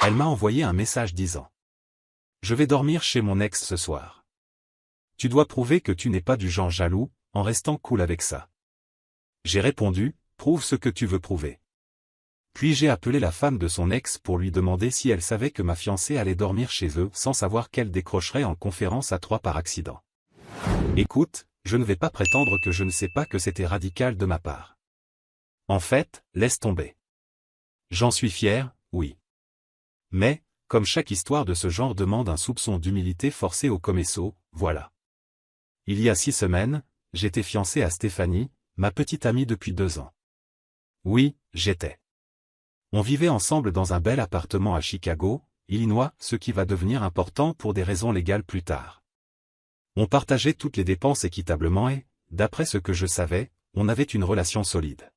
Elle m'a envoyé un message disant: Je vais dormir chez mon ex ce soir. Tu dois prouver que tu n'es pas du genre jaloux, en restant cool avec ça. J'ai répondu: Prouve ce que tu veux prouver. Puis j'ai appelé la femme de son ex pour lui demander si elle savait que ma fiancée allait dormir chez eux sans savoir qu'elle décrocherait en conférence à 3 par accident. Écoute, je ne vais pas prétendre que je ne sais pas que c'était radical de ma part. En fait, laisse tomber. J'en suis fier, oui. Mais, comme chaque histoire de ce genre demande un soupçon d'humilité forcé au commesso, voilà. Il y a 6 semaines, j'étais fiancé à Stéphanie, ma petite amie depuis 2 ans. Oui, j'étais. On vivait ensemble dans un bel appartement à Chicago, Illinois, ce qui va devenir important pour des raisons légales plus tard. On partageait toutes les dépenses équitablement et, d'après ce que je savais, on avait une relation solide.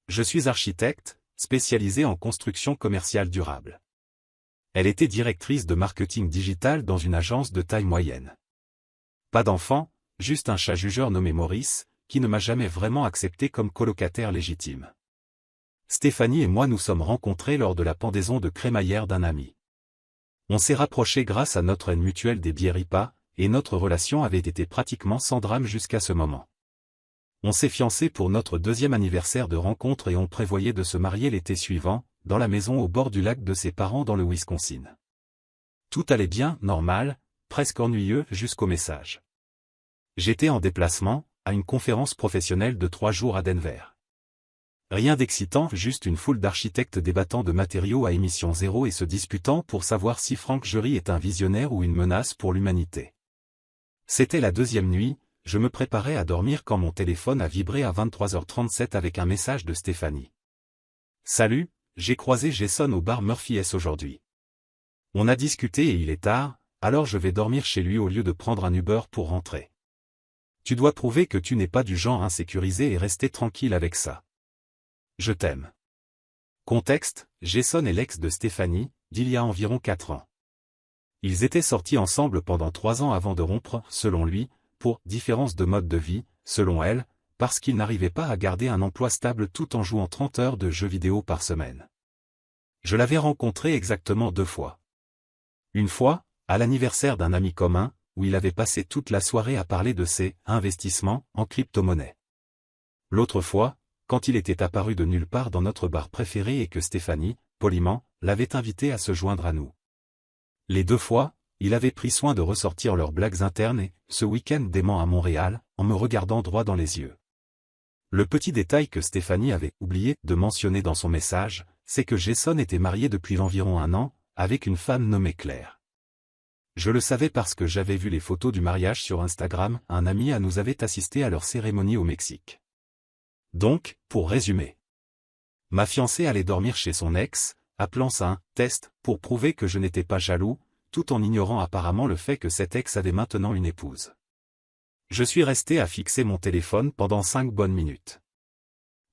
Je suis architecte, spécialisé en construction commerciale durable. Elle était directrice de marketing digital dans une agence de taille moyenne. Pas d'enfant, juste un chat jugeur nommé Maurice, qui ne m'a jamais vraiment accepté comme colocataire légitime. Stéphanie et moi nous sommes rencontrés lors de la pendaison de crémaillère d'un ami. On s'est rapprochés grâce à notre haine mutuelle des biéripas, et notre relation avait été pratiquement sans drame jusqu'à ce moment. On s'est fiancés pour notre 2e anniversaire de rencontre et on prévoyait de se marier l'été suivant, dans la maison au bord du lac de ses parents dans le Wisconsin. Tout allait bien, normal, presque ennuyeux jusqu'au message. J'étais en déplacement, à une conférence professionnelle de 3 jours à Denver. Rien d'excitant, juste une foule d'architectes débattant de matériaux à émission zéro et se disputant pour savoir si Frank Gehry est un visionnaire ou une menace pour l'humanité. C'était la 2e nuit, je me préparais à dormir quand mon téléphone a vibré à 23h37 avec un message de Stéphanie. Salut, j'ai croisé Jason au bar Murphy S aujourd'hui. On a discuté et il est tard, alors je vais dormir chez lui au lieu de prendre un Uber pour rentrer. Tu dois prouver que tu n'es pas du genre insécurisé et rester tranquille avec ça. Je t'aime. Contexte, Jason est l'ex de Stéphanie, d'il y a environ 4 ans. Ils étaient sortis ensemble pendant 3 ans avant de rompre, selon lui, pour différence de mode de vie, selon elle, parce qu'il n'arrivait pas à garder un emploi stable tout en jouant 30 heures de jeux vidéo par semaine. Je l'avais rencontré exactement 2 fois. Une fois, à l'anniversaire d'un ami commun, où il avait passé toute la soirée à parler de ses investissements en crypto-monnaie. L'autre fois, quand il était apparu de nulle part dans notre bar préféré et que Stéphanie, poliment, l'avait invité à se joindre à nous. Les 2 fois, il avait pris soin de ressortir leurs blagues internes et, ce week-end dément à Montréal, en me regardant droit dans les yeux. Le petit détail que Stéphanie avait oublié de mentionner dans son message, c'est que Jason était marié depuis environ 1 an, avec une femme nommée Claire. Je le savais parce que j'avais vu les photos du mariage sur Instagram, un ami à nous avait assisté à leur cérémonie au Mexique. Donc, pour résumer, ma fiancée allait dormir chez son ex, appelant ça un « test » pour prouver que je n'étais pas jaloux, tout en ignorant apparemment le fait que cet ex avait maintenant une épouse. Je suis resté à fixer mon téléphone pendant 5 bonnes minutes.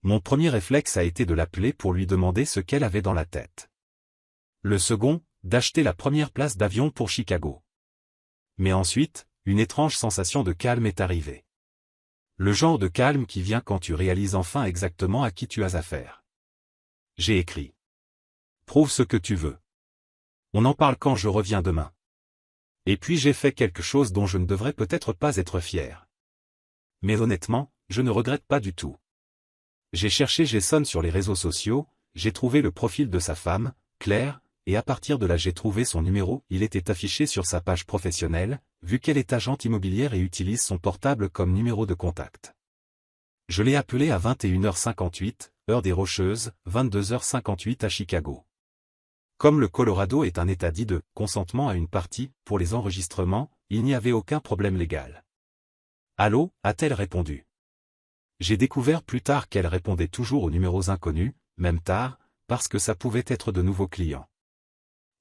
Mon premier réflexe a été de l'appeler pour lui demander ce qu'elle avait dans la tête. Le second, d'acheter la première place d'avion pour Chicago. Mais ensuite, une étrange sensation de calme est arrivée. Le genre de calme qui vient quand tu réalises enfin exactement à qui tu as affaire. J'ai écrit. Prouve ce que tu veux. On en parle quand je reviens demain. Et puis j'ai fait quelque chose dont je ne devrais peut-être pas être fier. Mais honnêtement, je ne regrette pas du tout. J'ai cherché Jason sur les réseaux sociaux, j'ai trouvé le profil de sa femme, Claire, et à partir de là j'ai trouvé son numéro, il était affiché sur sa page professionnelle, vu qu'elle est agente immobilière et utilise son portable comme numéro de contact. Je l'ai appelé à 21h58, heure des Rocheuses, 22h58 à Chicago. Comme le Colorado est un état dit de « consentement à une partie » pour les enregistrements, il n'y avait aucun problème légal. « Allô » a-t-elle répondu. J'ai découvert plus tard qu'elle répondait toujours aux numéros inconnus, même tard, parce que ça pouvait être de nouveaux clients.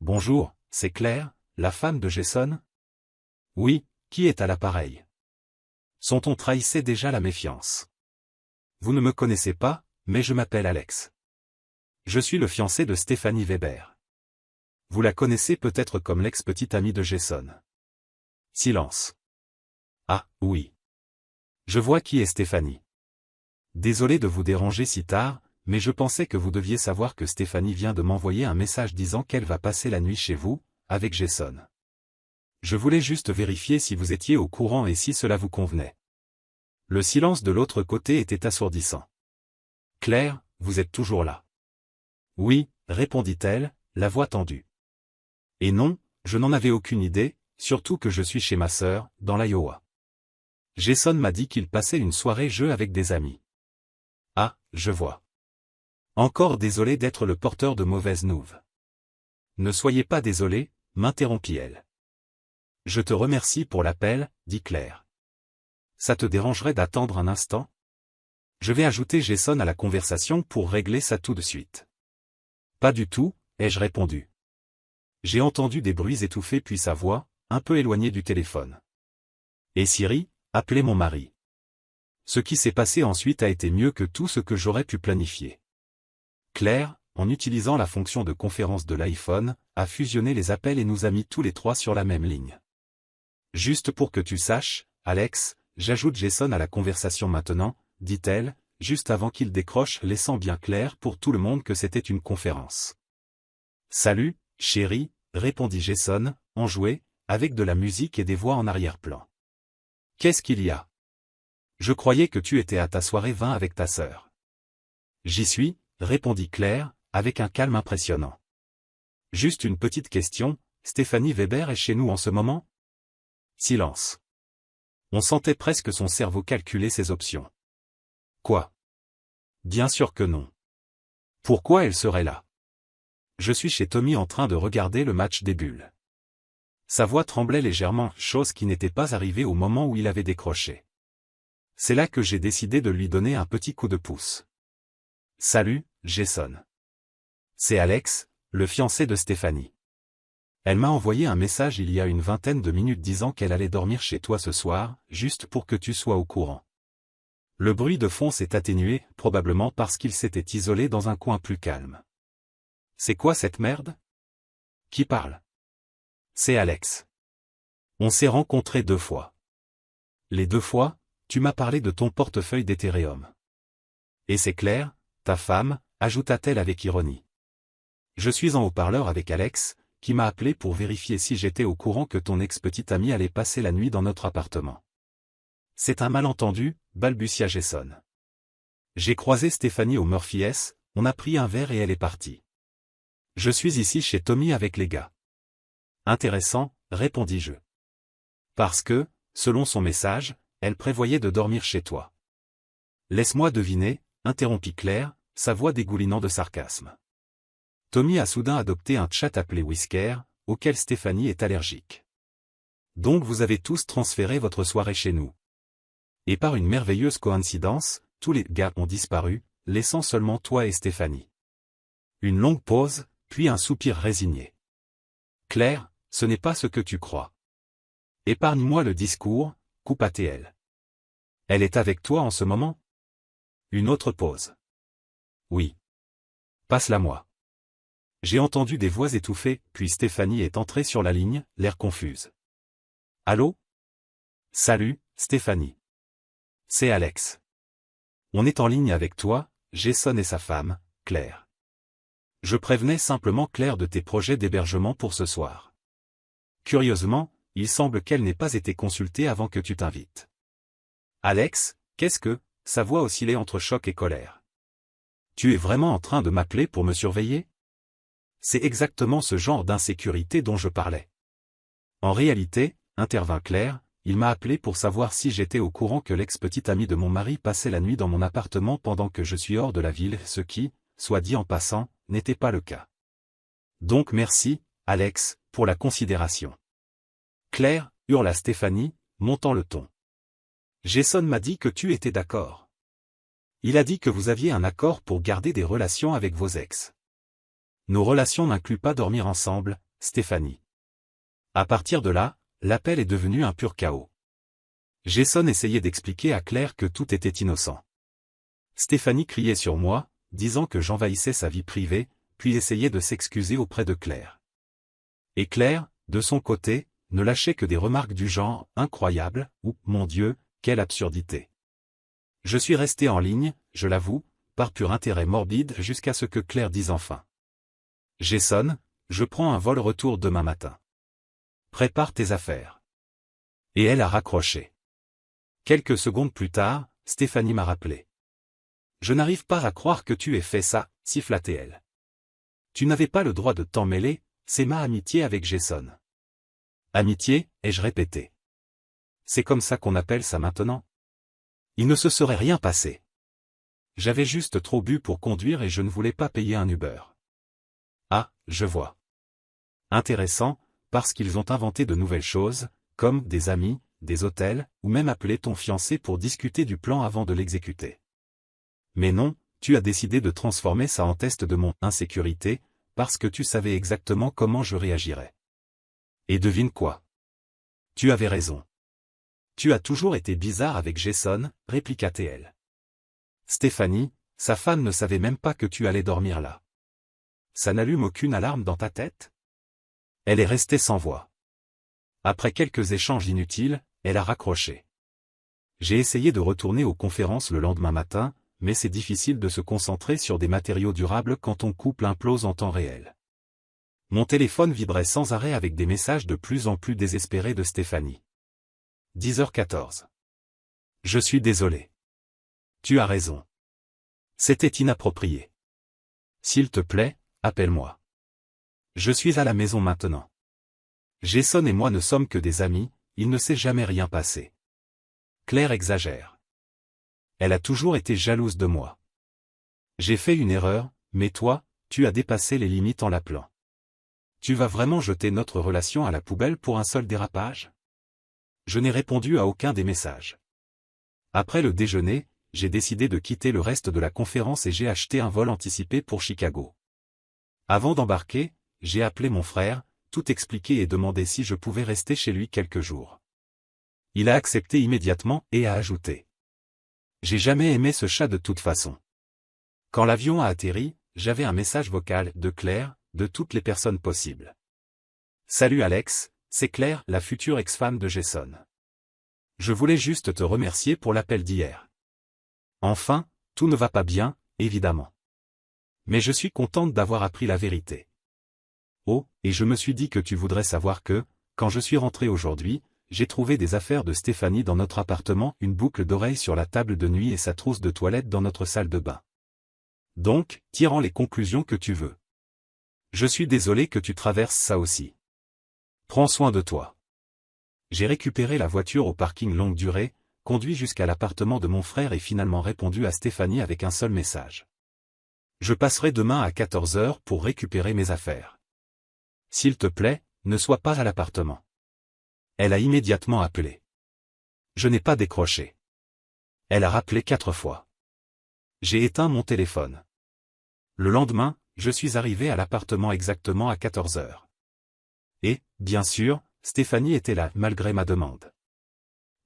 Bonjour, c'est Claire, la femme de Jason? Oui, qui est à l'appareil? Son ton trahissait déjà la méfiance. Vous ne me connaissez pas, mais je m'appelle Alex. Je suis le fiancé de Stéphanie Weber. Vous la connaissez peut-être comme l'ex-petite amie de Jason. Silence. Ah, oui. Je vois qui est Stéphanie. Désolé de vous déranger si tard, mais je pensais que vous deviez savoir que Stéphanie vient de m'envoyer un message disant qu'elle va passer la nuit chez vous, avec Jason. Je voulais juste vérifier si vous étiez au courant et si cela vous convenait. » Le silence de l'autre côté était assourdissant. « Claire, vous êtes toujours là. »« Oui, » répondit-elle, la voix tendue. « Et non, je n'en avais aucune idée, surtout que je suis chez ma sœur, dans l'Iowa. Jason m'a dit qu'il passait une soirée jeu avec des amis. »« Ah, je vois. Encore désolé d'être le porteur de mauvaises nouvelles. »« Ne soyez pas désolé, » m'interrompit-elle. « Je te remercie pour l'appel, » dit Claire. « Ça te dérangerait d'attendre un instant ? Je vais ajouter Jason à la conversation pour régler ça tout de suite. »« Pas du tout, » ai-je répondu. J'ai entendu des bruits étouffés puis sa voix, un peu éloignée du téléphone. « Et Siri, appelez mon mari. » Ce qui s'est passé ensuite a été mieux que tout ce que j'aurais pu planifier. Claire, en utilisant la fonction de conférence de l'iPhone, a fusionné les appels et nous a mis tous les trois sur la même ligne. « Juste pour que tu saches, Alex, j'ajoute Jason à la conversation maintenant, » dit-elle, juste avant qu'il décroche, laissant bien clair pour tout le monde que c'était une conférence. « Salut, chérie, » répondit Jason, enjoué, avec de la musique et des voix en arrière-plan. « Qu'est-ce qu'il y a ? Je croyais que tu étais à ta soirée vin avec ta sœur. »« J'y suis, » répondit Claire, avec un calme impressionnant. « Juste une petite question, Stéphanie Weber est chez nous en ce moment ? » Silence. On sentait presque son cerveau calculer ses options. Quoi ? Bien sûr que non. Pourquoi elle serait là ? Je suis chez Tommy en train de regarder le match des Bulls. Sa voix tremblait légèrement, chose qui n'était pas arrivée au moment où il avait décroché. C'est là que j'ai décidé de lui donner un petit coup de pouce. Salut, Jason. C'est Alex, le fiancé de Stéphanie. Elle m'a envoyé un message il y a une vingtaine de minutes disant qu'elle allait dormir chez toi ce soir, juste pour que tu sois au courant. Le bruit de fond s'est atténué, probablement parce qu'il s'était isolé dans un coin plus calme. C'est quoi cette merde ? Qui parle ? C'est Alex. On s'est rencontrés 2 fois. Les 2 fois, tu m'as parlé de ton portefeuille d'Ethereum. Et c'est Claire, ta femme, ajouta-t-elle avec ironie. Je suis en haut-parleur avec Alex, qui m'a appelé pour vérifier si j'étais au courant que ton ex-petite amie allait passer la nuit dans notre appartement. C'est un malentendu, balbutia Jason. J'ai croisé Stéphanie au Murphy S, on a pris un verre et elle est partie. Je suis ici chez Tommy avec les gars. Intéressant, répondis-je. Parce que, selon son message, elle prévoyait de dormir chez toi. Laisse-moi deviner, interrompit Claire, sa voix dégoulinant de sarcasme. Tommy a soudain adopté un chat appelé Whisker, auquel Stéphanie est allergique. Donc vous avez tous transféré votre soirée chez nous. Et par une merveilleuse coïncidence, tous les gars ont disparu, laissant seulement toi et Stéphanie. Une longue pause, puis un soupir résigné. Claire, ce n'est pas ce que tu crois. Épargne-moi le discours, coupa-t-elle. Elle est avec toi en ce moment ? Une autre pause. Oui. Passe-la-moi. J'ai entendu des voix étouffées, puis Stéphanie est entrée sur la ligne, l'air confuse. Allô ? Salut, Stéphanie. C'est Alex. On est en ligne avec toi, Jason et sa femme, Claire. Je prévenais simplement Claire de tes projets d'hébergement pour ce soir. Curieusement, il semble qu'elle n'ait pas été consultée avant que tu t'invites. Alex, qu'est-ce que... Sa voix oscillait entre choc et colère. Tu es vraiment en train de m'appeler pour me surveiller ? C'est exactement ce genre d'insécurité dont je parlais. En réalité, intervint Claire, il m'a appelé pour savoir si j'étais au courant que l'ex-petite amie de mon mari passait la nuit dans mon appartement pendant que je suis hors de la ville, ce qui, soit dit en passant, n'était pas le cas. Donc merci, Alex, pour la considération. Claire, hurla Stéphanie, montant le ton. Jason m'a dit que tu étais d'accord. Il a dit que vous aviez un accord pour garder des relations avec vos ex. Nos relations n'incluent pas dormir ensemble, Stéphanie. À partir de là, l'appel est devenu un pur chaos. Jason essayait d'expliquer à Claire que tout était innocent. Stéphanie criait sur moi, disant que j'envahissais sa vie privée, puis essayait de s'excuser auprès de Claire. Et Claire, de son côté, ne lâchait que des remarques du genre « incroyable » ou « mon Dieu, quelle absurdité ». Je suis resté en ligne, je l'avoue, par pur intérêt morbide jusqu'à ce que Claire dise enfin. Jason, je prends un vol retour demain matin. Prépare tes affaires. Et elle a raccroché. Quelques secondes plus tard, Stéphanie m'a rappelé. Je n'arrive pas à croire que tu aies fait ça, siffla-t-elle. Tu n'avais pas le droit de t'en mêler, c'est ma amitié avec Jason. Amitié, ai-je répété. C'est comme ça qu'on appelle ça maintenant. Il ne se serait rien passé. J'avais juste trop bu pour conduire et je ne voulais pas payer un Uber. Ah, je vois. Intéressant, parce qu'ils ont inventé de nouvelles choses, comme des amis, des hôtels, ou même appeler ton fiancé pour discuter du plan avant de l'exécuter. Mais non, tu as décidé de transformer ça en test de mon insécurité, parce que tu savais exactement comment je réagirais. Et devine quoi? Tu avais raison. Tu as toujours été bizarre avec Jason, répliqua-t-elle. Stéphanie, sa femme ne savait même pas que tu allais dormir là. Ça n'allume aucune alarme dans ta tête? Elle est restée sans voix. Après quelques échanges inutiles, elle a raccroché. J'ai essayé de retourner aux conférences le lendemain matin, mais c'est difficile de se concentrer sur des matériaux durables quand ton couple implose en temps réel. Mon téléphone vibrait sans arrêt avec des messages de plus en plus désespérés de Stéphanie. 10h14. Je suis désolé. Tu as raison. C'était inapproprié. S'il te plaît, appelle-moi. Je suis à la maison maintenant. Jason et moi ne sommes que des amis, il ne s'est jamais rien passé. Claire exagère. Elle a toujours été jalouse de moi. J'ai fait une erreur, mais toi, tu as dépassé les limites en l'appelant. Tu vas vraiment jeter notre relation à la poubelle pour un seul dérapage? Je n'ai répondu à aucun des messages. Après le déjeuner, j'ai décidé de quitter le reste de la conférence et j'ai acheté un vol anticipé pour Chicago. Avant d'embarquer, j'ai appelé mon frère, tout expliqué et demandé si je pouvais rester chez lui quelques jours. Il a accepté immédiatement et a ajouté. J'ai jamais aimé ce chat de toute façon. Quand l'avion a atterri, j'avais un message vocal de Claire, de toutes les personnes possibles. Salut Alex, c'est Claire, la future ex-femme de Jason. Je voulais juste te remercier pour l'appel d'hier. Enfin, tout ne va pas bien, évidemment. Mais je suis contente d'avoir appris la vérité. Oh, et je me suis dit que tu voudrais savoir que, quand je suis rentré aujourd'hui, j'ai trouvé des affaires de Stéphanie dans notre appartement, une boucle d'oreille sur la table de nuit et sa trousse de toilette dans notre salle de bain. Donc, tirant les conclusions que tu veux. Je suis désolé que tu traverses ça aussi. Prends soin de toi. J'ai récupéré la voiture au parking longue durée, conduit jusqu'à l'appartement de mon frère et finalement répondu à Stéphanie avec un seul message. Je passerai demain à 14h pour récupérer mes affaires. S'il te plaît, ne sois pas à l'appartement. Elle a immédiatement appelé. Je n'ai pas décroché. Elle a rappelé 4 fois. J'ai éteint mon téléphone. Le lendemain, je suis arrivé à l'appartement exactement à 14h. Et, bien sûr, Stéphanie était là, malgré ma demande.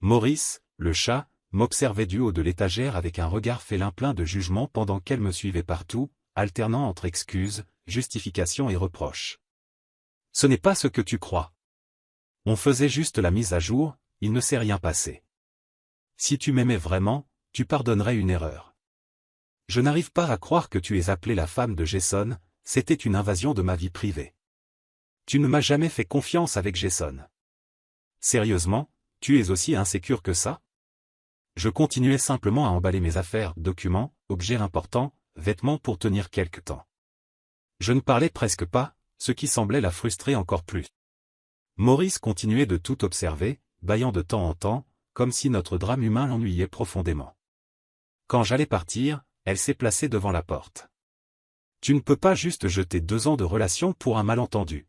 Maurice, le chat, m'observait du haut de l'étagère avec un regard félin plein de jugement pendant qu'elle me suivait partout, alternant entre excuses, justifications et reproches. Ce n'est pas ce que tu crois. On faisait juste la mise à jour, il ne s'est rien passé. Si tu m'aimais vraiment, tu pardonnerais une erreur. Je n'arrive pas à croire que tu aies appelé la femme de Jason, c'était une invasion de ma vie privée. Tu ne m'as jamais fait confiance avec Jason. Sérieusement, tu es aussi insécure que ça? Je continuais simplement à emballer mes affaires, documents, objets importants, vêtements pour tenir quelque temps. Je ne parlais presque pas, ce qui semblait la frustrer encore plus. Maurice continuait de tout observer, bâillant de temps en temps, comme si notre drame humain l'ennuyait profondément. Quand j'allais partir, elle s'est placée devant la porte. Tu ne peux pas juste jeter 2 ans de relation pour un malentendu.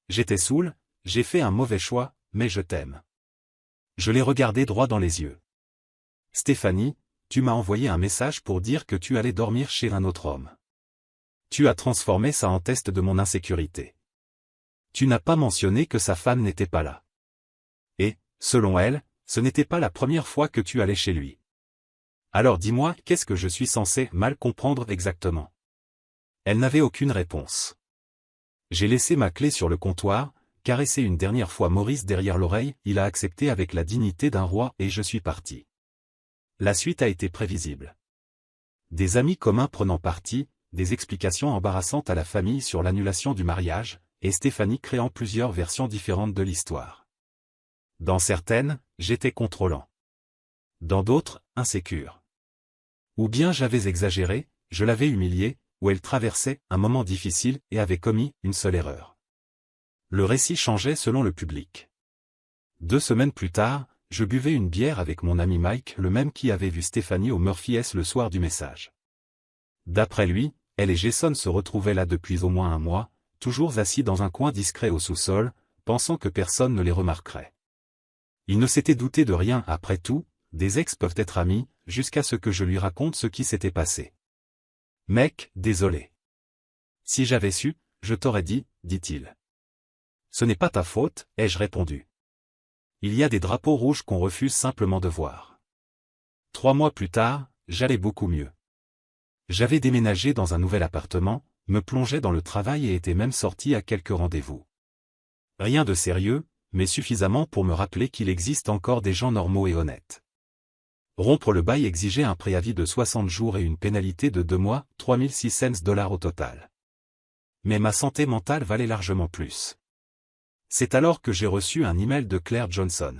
J'étais saoul, j'ai fait un mauvais choix, mais je t'aime. Je l'ai regardé droit dans les yeux. Stéphanie, tu m'as envoyé un message pour dire que tu allais dormir chez un autre homme. Tu as transformé ça en test de mon insécurité. Tu n'as pas mentionné que sa femme n'était pas là. Et, selon elle, ce n'était pas la première fois que tu allais chez lui. Alors dis-moi, qu'est-ce que je suis censé mal comprendre exactement? Elle n'avait aucune réponse. J'ai laissé ma clé sur le comptoir, caressé une dernière fois Maurice derrière l'oreille, il a accepté avec la dignité d'un roi et je suis parti. La suite a été prévisible. Des amis communs prenant parti, des explications embarrassantes à la famille sur l'annulation du mariage, et Stéphanie créant plusieurs versions différentes de l'histoire. Dans certaines, j'étais contrôlant. Dans d'autres, insécure. Ou bien j'avais exagéré, je l'avais humiliée, ou elle traversait un moment difficile et avait commis une seule erreur. Le récit changeait selon le public. 2 semaines plus tard, je buvais une bière avec mon ami Mike, le même qui avait vu Stéphanie au Murphy S le soir du message. D'après lui, elle et Jason se retrouvaient là depuis au moins un mois, toujours assis dans un coin discret au sous-sol, pensant que personne ne les remarquerait. Il ne s'était douté de rien après tout, des ex peuvent être amis, jusqu'à ce que je lui raconte ce qui s'était passé. « Mec, désolé. Si j'avais su, je t'aurais dit, dit-il. Ce n'est pas ta faute, ai-je répondu. Il y a des drapeaux rouges qu'on refuse simplement de voir. 3 mois plus tard, j'allais beaucoup mieux. J'avais déménagé dans un nouvel appartement, me plongeais dans le travail et étais même sorti à quelques rendez-vous. Rien de sérieux, mais suffisamment pour me rappeler qu'il existe encore des gens normaux et honnêtes. Rompre le bail exigeait un préavis de 60 jours et une pénalité de 2 mois, $3,600 au total. Mais ma santé mentale valait largement plus. C'est alors que j'ai reçu un email de Claire Johnson.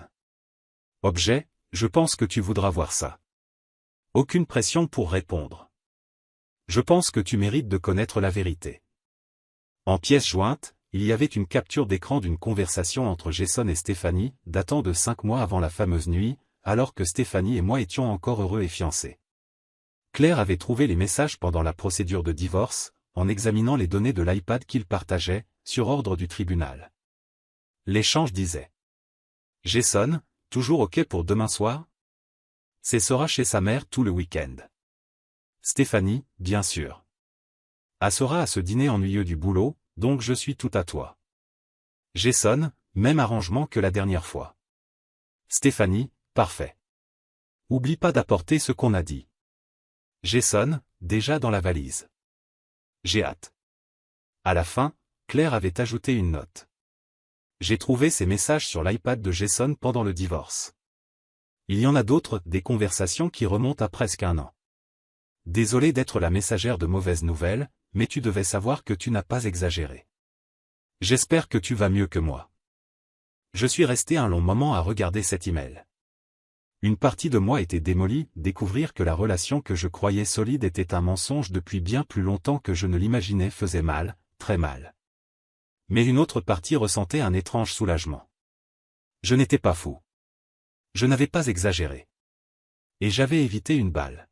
Objet, je pense que tu voudras voir ça. Aucune pression pour répondre. Je pense que tu mérites de connaître la vérité. En pièce jointe, il y avait une capture d'écran d'une conversation entre Jason et Stéphanie, datant de 5 mois avant la fameuse nuit, alors que Stéphanie et moi étions encore heureux et fiancés. Claire avait trouvé les messages pendant la procédure de divorce, en examinant les données de l'iPad qu'ils partageaient, sur ordre du tribunal. L'échange disait: Jason, toujours OK pour demain soir? C'est sera chez sa mère tout le week-end. Stéphanie, bien sûr. Sera à ce dîner ennuyeux du boulot, donc je suis tout à toi. Jason, même arrangement que la dernière fois. Stéphanie, parfait. Oublie pas d'apporter ce qu'on a dit. Jason, déjà dans la valise. J'ai hâte. À la fin, Claire avait ajouté une note. J'ai trouvé ces messages sur l'iPad de Jason pendant le divorce. Il y en a d'autres, des conversations qui remontent à presque 1 an. Désolé d'être la messagère de mauvaises nouvelles, mais tu devais savoir que tu n'as pas exagéré. J'espère que tu vas mieux que moi. Je suis resté un long moment à regarder cet email. Une partie de moi était démolie, découvrir que la relation que je croyais solide était un mensonge depuis bien plus longtemps que je ne l'imaginais faisait mal, très mal. Mais une autre partie ressentait un étrange soulagement. Je n'étais pas fou. Je n'avais pas exagéré. Et j'avais évité une balle.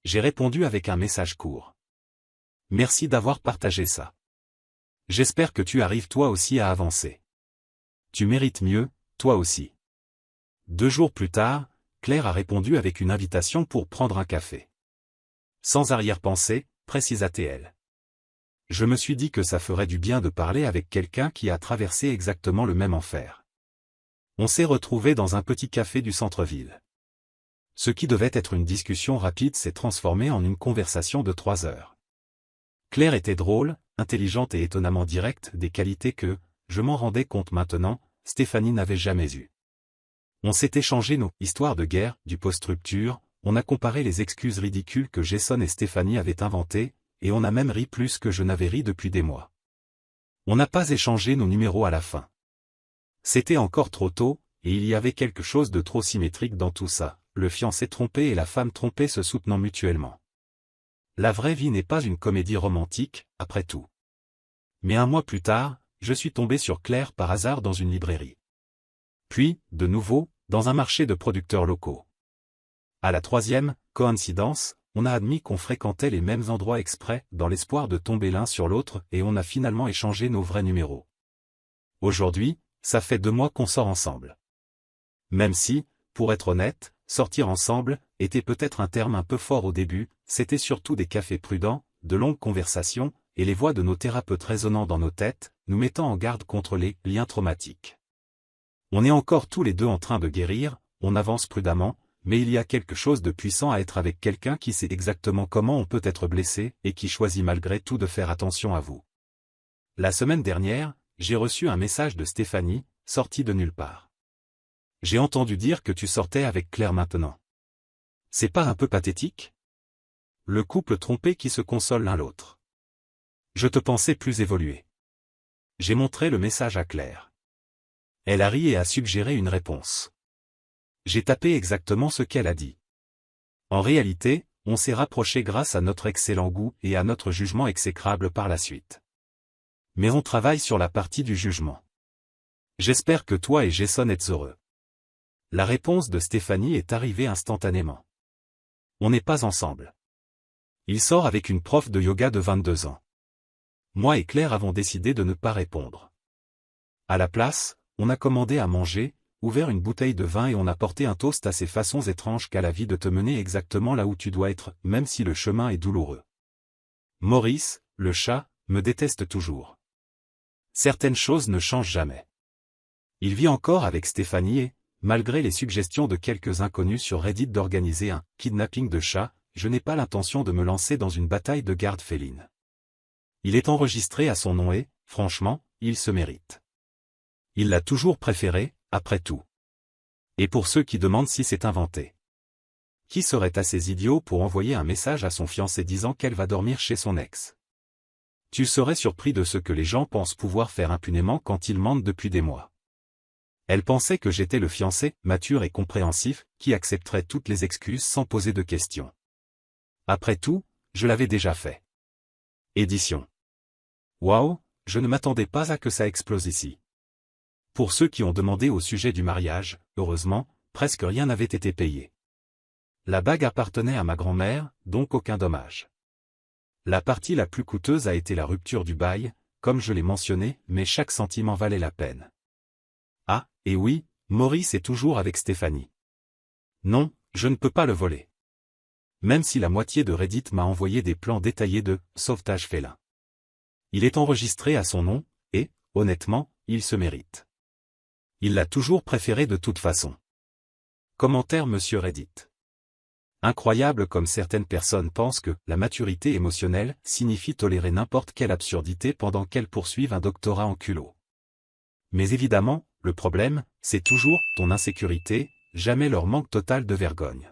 J'ai répondu avec un message court. Merci d'avoir partagé ça. J'espère que tu arrives toi aussi à avancer. Tu mérites mieux, toi aussi. 2 jours plus tard, Claire a répondu avec une invitation pour prendre un café. Sans arrière-pensée, précisa-t-elle. Je me suis dit que ça ferait du bien de parler avec quelqu'un qui a traversé exactement le même enfer. On s'est retrouvés dans un petit café du centre-ville. Ce qui devait être une discussion rapide s'est transformé en une conversation de 3 heures. Claire était drôle, intelligente et étonnamment directe, des qualités que, je m'en rendais compte maintenant, Stéphanie n'avait jamais eues. On s'est échangé nos histoires de guerre, du post-rupture, on a comparé les excuses ridicules que Jason et Stéphanie avaient inventées, et on a même ri plus que je n'avais ri depuis des mois. On n'a pas échangé nos numéros à la fin. C'était encore trop tôt, et il y avait quelque chose de trop symétrique dans tout ça, le fiancé trompé et la femme trompée se soutenant mutuellement. La vraie vie n'est pas une comédie romantique, après tout. Mais 1 mois plus tard, je suis tombé sur Claire par hasard dans une librairie. Puis, de nouveau, dans un marché de producteurs locaux. À la 3e coïncidence, on a admis qu'on fréquentait les mêmes endroits exprès, dans l'espoir de tomber l'un sur l'autre, et on a finalement échangé nos vrais numéros. Aujourd'hui, ça fait 2 mois qu'on sort ensemble. Même si, pour être honnête, sortir ensemble était peut-être un terme un peu fort au début, c'était surtout des cafés prudents, de longues conversations, et les voix de nos thérapeutes résonnant dans nos têtes, nous mettant en garde contre les liens traumatiques. On est encore tous les deux en train de guérir, on avance prudemment, mais il y a quelque chose de puissant à être avec quelqu'un qui sait exactement comment on peut être blessé et qui choisit malgré tout de faire attention à vous. La semaine dernière, j'ai reçu un message de Stéphanie, sorti de nulle part. J'ai entendu dire que tu sortais avec Claire maintenant. C'est pas un peu pathétique? le couple trompé qui se console l'un l'autre. Je te pensais plus évolué. J'ai montré le message à Claire. Elle a ri et a suggéré une réponse. J'ai tapé exactement ce qu'elle a dit. En réalité, on s'est rapproché grâce à notre excellent goût et à notre jugement exécrable par la suite. Mais on travaille sur la partie du jugement. J'espère que toi et Jason êtes heureux. La réponse de Stéphanie est arrivée instantanément. On n'est pas ensemble. Il sort avec une prof de yoga de 22 ans. Moi et Claire avons décidé de ne pas répondre. À la place, on a commandé à manger, ouvert une bouteille de vin et on a porté un toast à ces façons étranges qu'a la vie de te mener exactement là où tu dois être, même si le chemin est douloureux. Maurice, le chat, me déteste toujours. Certaines choses ne changent jamais. Il vit encore avec Stéphanie et, malgré les suggestions de quelques inconnus sur Reddit d'organiser un « kidnapping de chat », je n'ai pas l'intention de me lancer dans une bataille de garde féline. Il est enregistré à son nom et, franchement, il se mérite. Il l'a toujours préféré, après tout. Et pour ceux qui demandent si c'est inventé. Qui serait assez idiot pour envoyer un message à son fiancé disant qu'elle va dormir chez son ex? Tu serais surpris de ce que les gens pensent pouvoir faire impunément quand ils mentent depuis des mois. Elle pensait que j'étais le fiancé, mature et compréhensif, qui accepterait toutes les excuses sans poser de questions. Après tout, je l'avais déjà fait. Édition. Waouh, je ne m'attendais pas à que ça explose ici. Pour ceux qui ont demandé au sujet du mariage, heureusement, presque rien n'avait été payé. La bague appartenait à ma grand-mère, donc aucun dommage. La partie la plus coûteuse a été la rupture du bail, comme je l'ai mentionné, mais chaque centime en valait la peine. Ah, et oui, Maurice est toujours avec Stéphanie. Non, je ne peux pas le voler. Même si la moitié de Reddit m'a envoyé des plans détaillés de « sauvetage félin ». Il est enregistré à son nom, et, honnêtement, il se mérite. Il l'a toujours préféré de toute façon. Commentaire Monsieur Reddit. Incroyable comme certaines personnes pensent que la maturité émotionnelle signifie tolérer n'importe quelle absurdité pendant qu'elles poursuivent un doctorat en culot. Mais évidemment, le problème, c'est toujours ton insécurité, jamais leur manque total de vergogne.